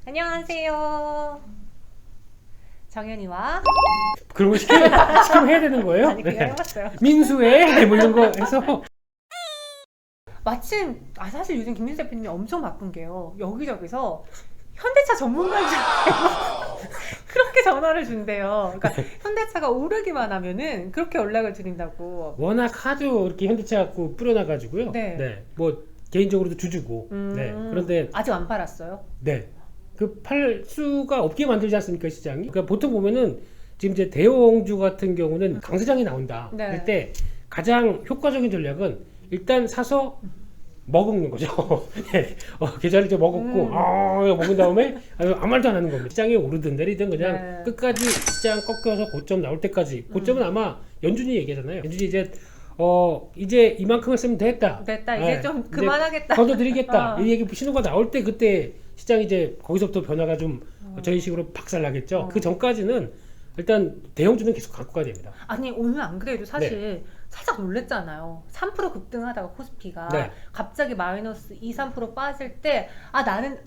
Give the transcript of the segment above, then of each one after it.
안녕하세요. 정연이와 그런 거 시키면 해야 되는 거예요? 아니 그냥 해봤어요. 민수의 뭐 이런 거 해서 마침 사실 요즘 김민수 대표님이 엄청 바쁜 게요. 여기저기서 현대차 전문가한테 그렇게 전화를 준대요. 그러니까 현대차가 오르기만 하면은 그렇게 연락을 드린다고. 워낙 하도 이렇게 현대차 갖고 뿌려놔가지고요. 네. 뭐 개인적으로도 주주고. 네. 그런데 아직 안 팔았어요? 네. 그 팔 수가 없게 만들지 않습니까 시장이? 그러니까 보통 보면은 지금 이제 대형주 같은 경우는 강세장이 나온다. 네. 할 때 가장 효과적인 전략은 일단 사서 먹는 거죠. 네. 계좌를 이제 먹었고, 먹은 다음에 아무 말도 안 하는 겁니다. 시장이 오르든 내리든 그냥 네. 끝까지 시장 꺾여서 고점 나올 때까지. 고점은 아마 연준이 얘기하잖아요. 연준이 이제 이만큼 했으면 됐다. 됐다. 이제 좀 이제 그만하겠다. 걷어드리겠다. 이 얘기 신호가 나올 때 그때 시장이 이제 거기서부터 변화가 좀 저희 식으로 박살나겠죠. 그 전까지는 일단 대형주는 계속 갖고 가야 됩니다. 아니 오늘 안 그래도 사실 살짝 놀랬잖아요. 3% 급등하다가 코스피가 네. 갑자기 마이너스 2, 3% 빠질 때 나는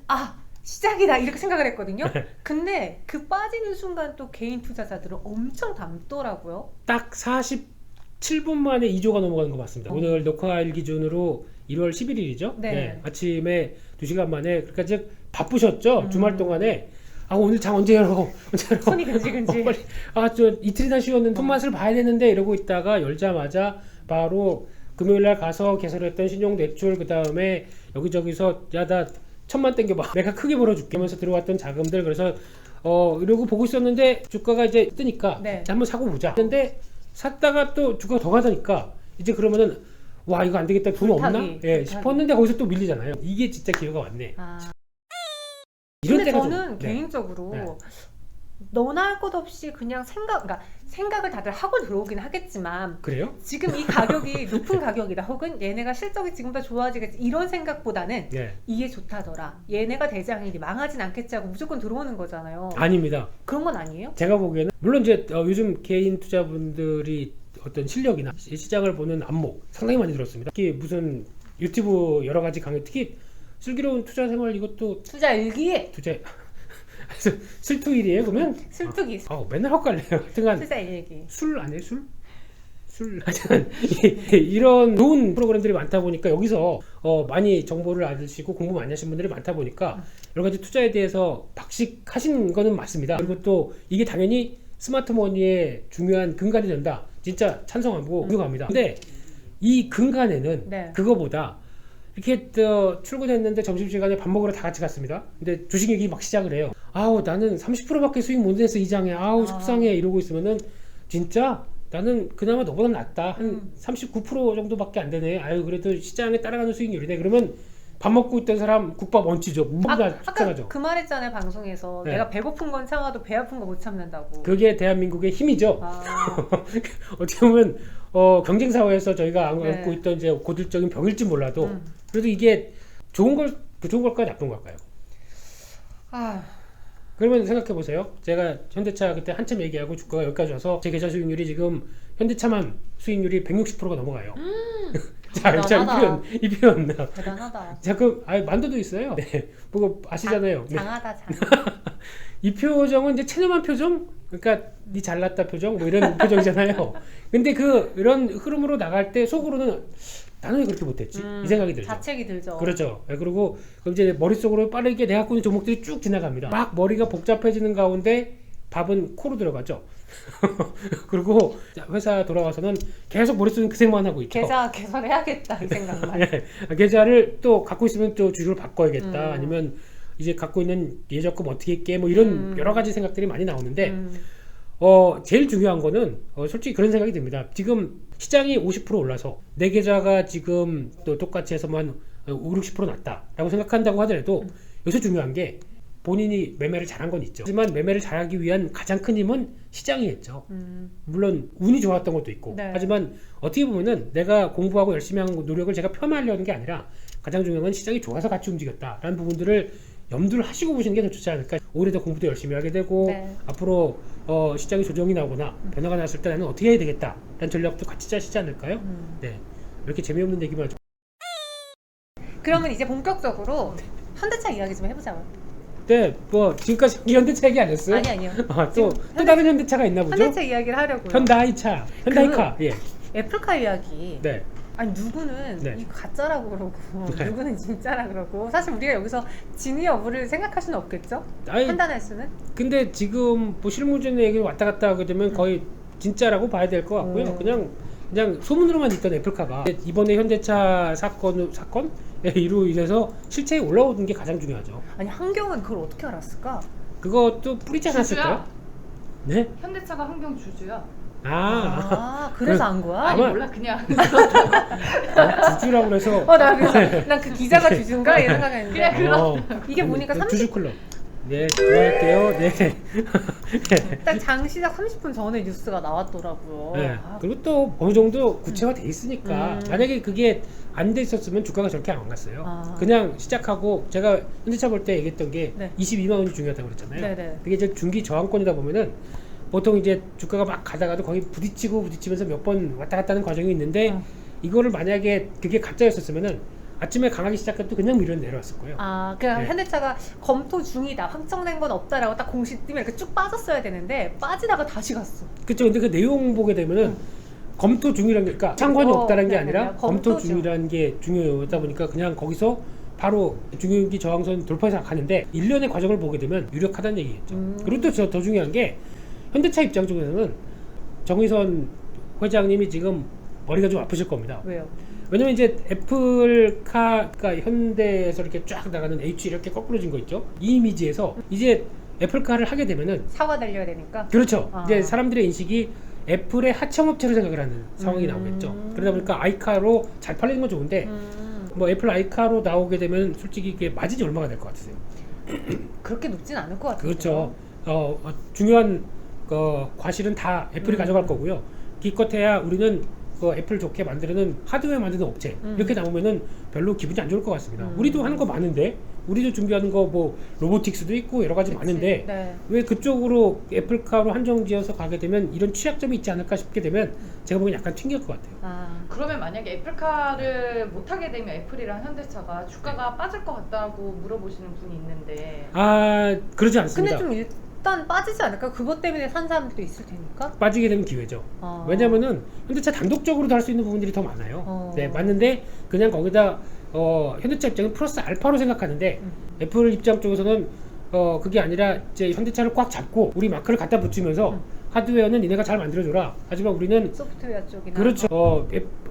시작이다 이렇게 생각을 했거든요. 근데 그 빠지는 순간 또 개인 투자자들은 엄청 담더라고요. 딱 47분 만에 2조가 넘어가는 거 맞습니다. 오늘 녹화일 기준으로 1월 11일이죠. 네. 아침에 2시간 만에 그러니까 즉 바쁘셨죠. 주말 동안에 오늘 장 언제 열어? 손이 근질근질. 빨리 저 이틀이나 쉬었는데 손맛을 봐야 되는데 이러고 있다가 열자마자 바로 금요일날 가서 개설했던 신용대출 그 다음에 여기저기서 나 1,000만 땡겨봐 내가 크게 벌어줄게 하면서 들어왔던 자금들 그래서 이러고 보고 있었는데 주가가 이제 뜨니까 한번 사고 보자 근데 샀다가 또 주가가 더 가다니까 이제 그러면은 와 이거 안 되겠다 돈 없나? 싶었는데 거기서 또 밀리잖아요. 이게 진짜 기회가 왔네. 근데 저는 개인적으로 네. 너나 할 것 없이 그냥 생각을 다들 하고 들어오긴 하겠지만 그래요? 지금 이 가격이 높은 가격이다 혹은 얘네가 실적이 지금보다 좋아지겠지 이런 생각보다는 이게 좋다더라 얘네가 대장이니 망하진 않겠지 하고 무조건 들어오는 거잖아요. 아닙니다. 그런 건 아니에요? 제가 보기에는 물론 이제 요즘 개인 투자분들이 어떤 실력이나 시장을 보는 안목 상당히 많이 들었습니다. 특히 무슨 유튜브 여러 가지 강의 특히 슬기로운 투자 생활 이것도 투자 일기 슬투일이에요 그러면? 슬투기 맨날 헛갈려요. 하여튼간 투자 일기 술 안 해요? 술 하여튼 이런 좋은 프로그램들이 많다 보니까 여기서 많이 정보를 얻으시고 공부 많이 하신 분들이 많다 보니까 여러 가지 투자에 대해서 박식하신 거는 맞습니다. 그리고 또 이게 당연히 스마트머니의 중요한 근간이 된다. 진짜 찬성하고 공감합니다. 근데 이 근간에는 그거보다 이렇게 출근했는데 점심시간에 밥 먹으러 다 같이 갔습니다. 근데 주식 얘기 막 시작을 해요. 나는 30%밖에 수익 못 냈어 이장에 속상해 이러고 있으면은 진짜 나는 그나마 너보다 낫다 한 39% 정도밖에 안 되네. 그래도 시장에 따라가는 수익률이네. 그러면 밥 먹고 있던 사람 국밥 얹히죠. 아까 그 말했잖아요 방송에서. 내가 배고픈 건 참아도 배 아픈 거 못 참는다고. 그게 대한민국의 힘이죠. 어떻게 보면 경쟁 사회에서 저희가 안고 있던 이제 고질적인 병일지 몰라도 그래도 이게 좋은 걸까요 나쁜 걸까요? 그러면 생각해 보세요. 제가 현대차 그때 한참 얘기하고 주가가 여기까지 와서 제 계좌 수익률이 지금 현대차만 수익률이 160%가 넘어가요. 자, 이 표현 대단하다. 자꾸 만두도 있어요. 보고 아시잖아요. 장하다. 이 표정은 이제 체념한 표정? 그러니까 니 잘났다 표정? 뭐 이런 표정이잖아요. 근데 이런 흐름으로 나갈 때 속으로는 나는 왜 그렇게 못했지? 이 생각이 들죠. 자책이 들죠. 그렇죠. 그리고 그럼 이제 머릿속으로 빠르게 내가 갖고 있는 종목들이 쭉 지나갑니다. 막 머리가 복잡해지는 가운데 밥은 코로 들어가죠. 그리고 회사 돌아와서는 계속 머릿속에 그 생각만 하고 있죠. 계좌 개설해야겠다 이 생각만. 계좌를 또 갖고 있으면 또 주식을 바꿔야겠다. 아니면 이제 갖고 있는 예적금 어떻게 깨 뭐 이런 여러 가지 생각들이 많이 나오는데 제일 중요한 거는 솔직히 그런 생각이 듭니다. 지금 시장이 50% 올라서 내 계좌가 지금 또 똑같이 해서 한 5, 60% 났다라고 생각한다고 하더라도 여기서 중요한 게 본인이 매매를 잘한 건 있죠. 하지만 매매를 잘하기 위한 가장 큰 힘은 시장이 했죠. 물론 운이 좋았던 것도 있고 하지만 어떻게 보면은 내가 공부하고 열심히 한 노력을 제가 폄하하려는 게 아니라 가장 중요한 건 시장이 좋아서 같이 움직였다라는 부분들을 염두를 하시고 보시는 게 더 좋지 않을까. 오히려 더 공부도 열심히 하게 되고 앞으로 시장이 조정이 나오거나 변화가 났을 때 나는 어떻게 해야 되겠다 라는 전략도 같이 짜시지 않을까요? 이렇게 재미없는 얘기만 그러면 이제 본격적으로 현대차 이야기 좀 해보자고요. 네, 뭐 지금까지 현대차 얘기 안 했어요? 아니요. 또 다른 현대차가 있나 보죠? 현대차 이야기를 하려고요. 현대차, 현대카. 예. 애플카 이야기. 네. 아니 누구는 네. 이거 가짜라고 그러고 네. 누구는 진짜라 그러고 사실 우리가 여기서 진위 여부를 생각할 수는 없겠죠? 아니, 판단할 수는? 근데 지금 뭐 실무진 얘기 왔다 갔다 하게 되면 거의 진짜라고 봐야 될 것 같고요. 그냥 소문으로만 있던 애플카가 이번에 현대차 사건에 이로 인해서 실체에 올라오는 게 가장 중요하죠. 아니 한경은 그걸 어떻게 알았을까? 그것도 뿌리지 않았을까요? 네? 현대차가 환경 주주야. 그래서 안 거야? 아니 아마- 몰라 그냥. 주주라고 그래서 난 그 기자가 주주인가 이런 생각했는데 그래. 이게 보니까 30 주주 클럽. 네, 그만할게요. 네. 딱 장 시작 30분 전에 뉴스가 나왔더라고요. 네. 아, 그리고 또 어느 정도 구체화돼 있으니까 만약에 그게 안 돼 있었으면 주가가 저렇게 안 갔어요. 아. 그냥 시작하고 제가 현대차 볼 때 얘기했던 게 네. 22만 원이 중요하다고 그랬잖아요. 네네. 그게 이제 중기 저항권이다 보면은 보통 이제 주가가 막 가다가도 거의 부딪히면서 몇 번 왔다 갔다 하는 과정이 있는데 이거를 만약에 그게 가짜였었으면은 아침에 강하게 시작해도 그냥 밀어 내려왔을 거예요. 그냥 네. 현대차가 검토 중이다, 확정된 건 없다라고 딱 공식 뜨면 이렇게 쭉 빠졌어야 되는데 빠지다가 다시 갔어. 그렇죠. 근데 그 내용 보게 되면은 검토 중이라는 게, 그러니까 상관이 없다는 게 네, 아니라 네, 검토 검토 중. 중이라는 게 중요하다 보니까 그냥 거기서 바로 중요기 저항선 돌파해서 가는데 1년의 과정을 보게 되면 유력하다는 얘기겠죠. 그리고 또 더 중요한 게 현대차 입장 쪽에서는 정의선 회장님이 지금 머리가 좀 아프실 겁니다. 왜요? 왜냐면 이제 애플카가 현대에서 이렇게 쫙 나가는 H 이렇게 거꾸로진 거 있죠. 이 이미지에서 이제 애플카를 하게 되면은 사과 달려야 되니까. 그렇죠. 아. 이제 사람들의 인식이 애플의 하청업체로 생각을 하는 상황이 나오겠죠. 그러다 보니까 아이카로 잘 팔리는 건 좋은데 뭐 애플 아이카로 나오게 되면 솔직히 이게 마진이 얼마가 될 것 같으세요? 그렇게 높진 않을 것 같아요. 그렇죠. 중요한 과실은 다 애플이 가져갈 거고요. 기껏해야 우리는 그 애플 좋게 만드는 하드웨어 만드는 업체 이렇게 나오면은 별로 기분이 안 좋을 것 같습니다. 우리도 하는 거 많은데 우리도 준비하는 거 뭐 로보틱스도 있고 여러 가지 많은데 네. 왜 그쪽으로 애플카로 한정지어서 가게 되면 이런 취약점이 있지 않을까 싶게 되면 제가 보기엔 약간 튕길 것 같아요. 그러면 만약에 애플카를 못 하게 되면 애플이랑 현대차가 주가가 빠질 것 같다고 물어보시는 분이 있는데. 그러지 근데 않습니다. 좀 일단 빠지지 않을까? 그것 때문에 산 사람들도 있을 테니까. 빠지게 되면 기회죠. 왜냐면은 현대차 단독적으로도 할 수 있는 부분들이 더 많아요. 네, 맞는데 그냥 거기다 현대차 입장은 플러스 알파로 생각하는데 애플 입장 쪽에서는 그게 아니라 이제 현대차를 꽉 잡고 우리 마크를 갖다 붙이면서 하드웨어는 니네가 잘 만들어줘라. 하지만 우리는 소프트웨어 쪽이나. 그렇죠.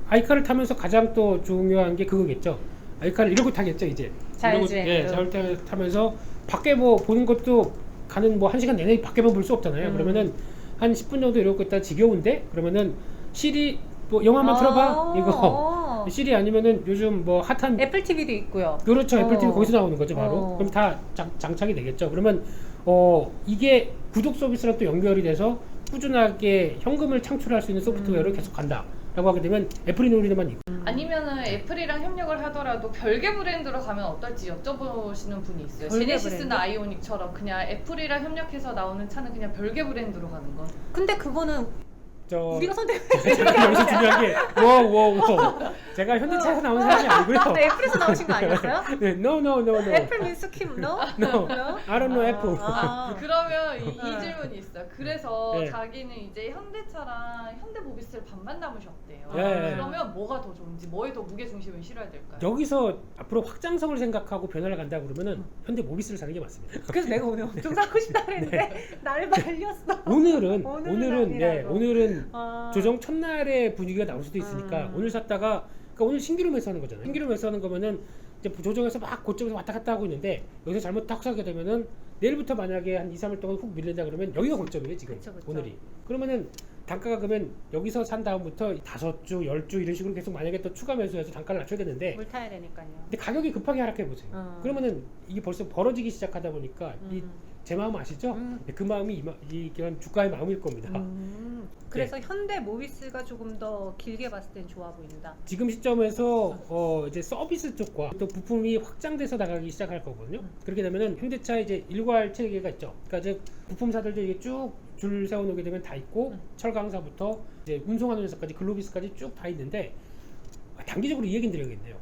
아이카를 타면서 가장 또 중요한 게 그거겠죠. 아이카를 이러고 타겠죠 이제. 자율주행으로. 예, 자율주행 타면서 밖에 뭐 보는 것도 가는 뭐 1시간 내내 밖에만 볼 수 없잖아요. 그러면은 한 10분 정도 이러고 있다 지겨운데 그러면은 시리 뭐 영화만 틀어봐 이거 시리 아니면은 요즘 뭐 핫한 애플 TV도 있고요. 그렇죠. 애플 TV 거기서 나오는 거죠 바로. 그럼 다 장착이 되겠죠. 그러면 이게 구독 서비스랑 또 연결이 돼서 꾸준하게 현금을 창출할 수 있는 소프트웨어를 계속 간다라고 하게 되면 애플이 노리는 만 있고. 아니면은 애플이랑 협력을 하더라도 별개 브랜드로 가면 어떨지 여쭤보시는 분이 있어요. 별개 제네시스나 브랜드? 아이오닉처럼 그냥 애플이랑 협력해서 나오는 차는 그냥 별개 브랜드로 가는 거. 근데 그거는 우리가 선택. 제가 여기서 중요한 게 제가 현대차에서 나온 사람이 아니고요. 애플에서 나오신 거 아니었어요? 네, no. 애플 민스 킴 no? No. I don't know Apple. 그러면 이 질문이 있어요. 그래서 네. 자기는 이제 현대차랑 현대모비스를 반반 남으셨대요. 네. 그러면 뭐가 더 좋은지, 뭐에 더 무게중심을 실어야 될까요? 여기서 앞으로 확장성을 생각하고 변화를 간다 그러면은 현대 모비스를 사는 게 맞습니다. 그래서 내가 오늘 엄청 사고 싶다 그랬는데 나를 말렸어. 오늘은 아니라고. 조정 첫날의 분위기가 나올 수도 있으니까 오늘 샀다가 그러니까 오늘 신규로 매수하는 거잖아요. 신규로 매수하는 거면은 이제 조정해서 막 고점에서 왔다 갔다 하고 있는데 여기서 잘못 딱 사게 되면은 내일부터 만약에 한 2, 3일 동안 훅 밀린다 그러면 여기가 고점이에요 지금. 그쵸. 오늘이. 그러면은 단가가 그러면 여기서 산 다음부터 5주, 10주 이런 식으로 계속 만약에 또 추가 매수해서 단가를 낮춰야 되는데 물 타야 되니까요. 근데 가격이 급하게 하락해 보세요. 그러면은 이게 벌써 벌어지기 시작하다 보니까 제 마음 아시죠? 그 마음이 이런 주가의 마음일 겁니다. 그래서 현대 모비스가 조금 더 길게 봤을 땐 좋아 보인다. 지금 시점에서 이제 서비스 쪽과 또 부품이 확장돼서 나가기 시작할 거거든요. 그렇게 되면은 현대차 이제 일괄 체계가 있죠. 그러니까 즉 부품사들도 이게 쭉 줄 세워놓게 되면 다 있고 철강사부터 이제 운송하는 회사까지 글로비스까지 쭉 다 있는데 단기적으로 이 얘기는 드려야겠네요.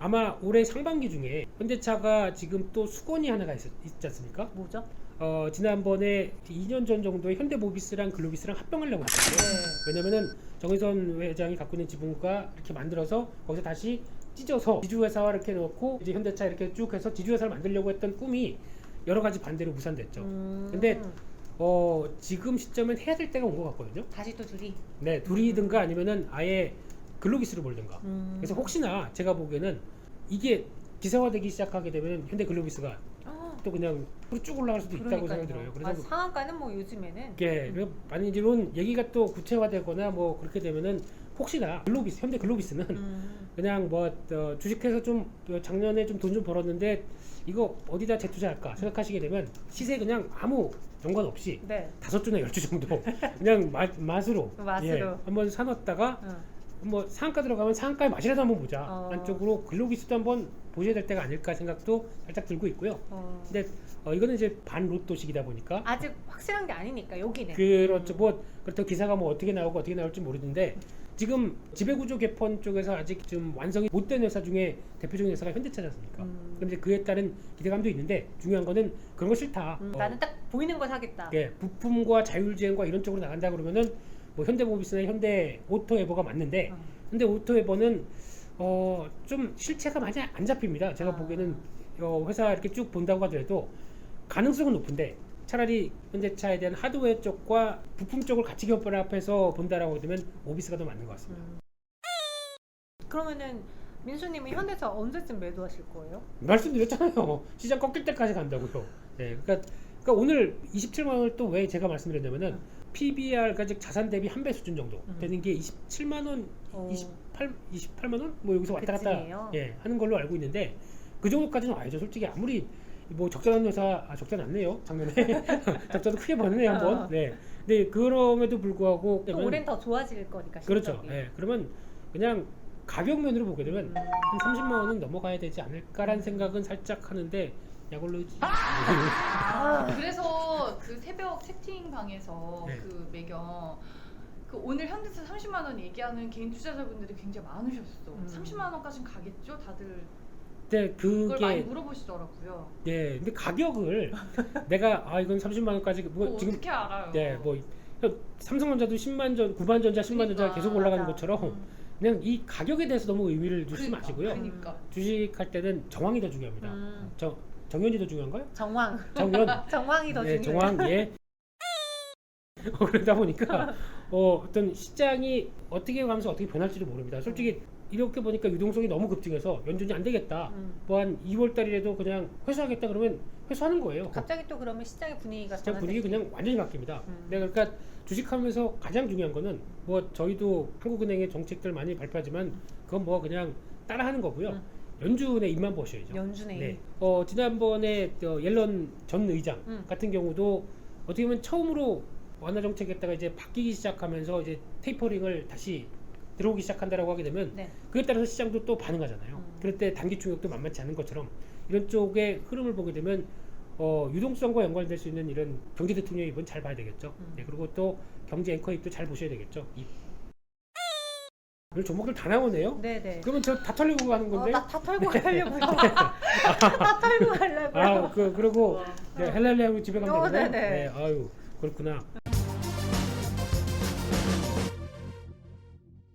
아마 올해 상반기 중에 현대차가 지금 또 수건이 하나가 있지 않습니까? 뭐죠? 지난번에 2년 전 정도에 현대모비스랑 글로비스랑 합병하려고 했어요. 네. 왜냐면은 정의선 회장이 갖고 있는 지분과 이렇게 만들어서 거기서 다시 찢어서 지주회사와 이렇게 넣고 이제 현대차 이렇게 쭉 해서 지주회사를 만들려고 했던 꿈이 여러 가지 반대로 무산됐죠. 근데 지금 시점엔 해야 될 때가 온 것 같거든요. 다시 또 둘이. 네, 둘이든가 아니면은 아예 글로비스를 몰든가. 그래서 혹시나 제가 보기에는 이게 기사화되기 시작하게 되면 현대 글로비스가 또 그냥 쭉 올라갈 수도 있다고 생각이 들어요. 그래서 상한가는 뭐 요즘에는 만약 이런 얘기가 또 구체화되거나 뭐 그렇게 되면은 혹시나 글로비스, 현대 글로비스는 그냥 뭐 주식해서 좀 작년에 좀 돈 좀 벌었는데 이거 어디다 재투자할까 생각하시게 되면 시세 그냥 아무 연관 없이 네. 5주나 10주 정도 그냥 맛으로 맛으로. 한번 사놨다가 뭐 상한가 들어가면 상한가의 맛이라도 한번 보자 한쪽으로 글로비스도 한번 보셔야 될 때가 아닐까 생각도 살짝 들고 있고요. 근데 이거는 이제 반로또식이다 보니까 아직 확실한 게 아니니까 여기는. 그렇죠. 뭐 그렇다고 기사가 뭐 어떻게 나오고 어떻게 나올지 모르는데 지금 지배구조 개편 쪽에서 아직 좀 완성이 못 된 회사 중에 대표적인 회사가 현대차지 않습니까? 그럼 이제 그에 따른 기대감도 있는데 중요한 거는 그런 거 싫다. 나는 딱 보이는 거 사겠다. 부품과 자율주행과 이런 쪽으로 나간다 그러면은 뭐 현대모비스나 현대오토에버가 맞는데 현대오토에버는 좀 실체가 많이 안 잡힙니다. 제가 보기에는 회사 이렇게 쭉 본다고 하더라도 가능성은 높은데 차라리 현대차에 대한 하드웨어 쪽과 부품 쪽을 같이 결합해서 본다라고 되면 오비스가 더 맞는 것 같습니다. 그러면은 민수님은 현대차 언제쯤 매도하실 거예요? 말씀드렸잖아요. 시장 꺾일 때까지 간다고요. 네, 그러니까 오늘 27만 원을 또 왜 제가 말씀드렸냐면은 PBR가 즉 자산 대비 한 배 수준 정도 되는 게 27만 원, 28만 원 뭐 여기서 왔다 갔다 하는 걸로 알고 있는데 그 정도까지는 와야죠. 솔직히 아무리 뭐 적자난 회사 적자 났네요. 작년에 적자도 크게 버네요 한번. 네. 근데 그럼에도 불구하고 또 올해는 더 좋아질 거니까. 그렇죠. 실적이. 네. 그러면 그냥 가격면으로 보게 되면 한 30만 원은 넘어가야 되지 않을까라는 생각은 살짝 하는데 약올로 그래서 그 새벽 채팅방에서 네. 그 매경 그 오늘 현대차 30만 원 얘기하는 개인 투자자분들이 굉장히 많으셨어. 30만 원까지는 가겠죠, 다들. 네, 그걸 많이 그게 물어보시더라고요. 네, 근데 가격을 내가 이건 30만 원까지 뭐 지금 어떻게 알아요? 네, 뭐 삼성전자도 10만 전, 9만 전자, 10만 전자 그러니까, 계속 올라가는 맞아. 것처럼 그냥 이 가격에 대해서 너무 의미를 두지 마시고요. 그러니까. 주식할 때는 정황이 더 중요합니다. 정연이 더 중요한가요? 정황. 정연. 정황이 더 네, 중요해요. 정황. 예. 그러다 보니까 어떤 시장이 어떻게 가면서 어떻게 변할지도 모릅니다. 솔직히 이렇게 보니까 유동성이 너무 급증해서 연준이 안 되겠다. 뭐 한 2월 달이라도 그냥 회수하겠다 그러면 회수하는 거예요. 갑자기 또 그러면 시장의 분위기가 시장 분위기 전환될 그냥 완전히 바뀝니다. 네, 그러니까 주식하면서 가장 중요한 거는 뭐 저희도 한국은행의 정책들 많이 발표하지만 그건 뭐 그냥 따라하는 거고요. 연준의 입만 보셔야죠. 연준의 네. 입. 지난번에 옐런 전 의장 같은 경우도 어떻게 보면 처음으로 완화 정책에다가 이제 바뀌기 시작하면서 이제 테이퍼링을 다시 들어오기 시작한다라고 하게 되면 그에 따라서 시장도 또 반응하잖아요. 그럴 때 단기 충격도 만만치 않은 것처럼 이런 쪽의 흐름을 보게 되면 유동성과 연관될 수 있는 이런 경제 대통령 입은 잘 봐야 되겠죠. 네, 그리고 또 경제 앵커 입도 잘 보셔야 되겠죠. 오늘 종목들 다 나오네요. 네네. 그러면 저 다 털리고 가는 건데. 나 다 털고 가려고요. 다 털고 가려고요. 그리고 헬랄레 하고 집에 가면 되나요? 네네. 네, 아유 그렇구나.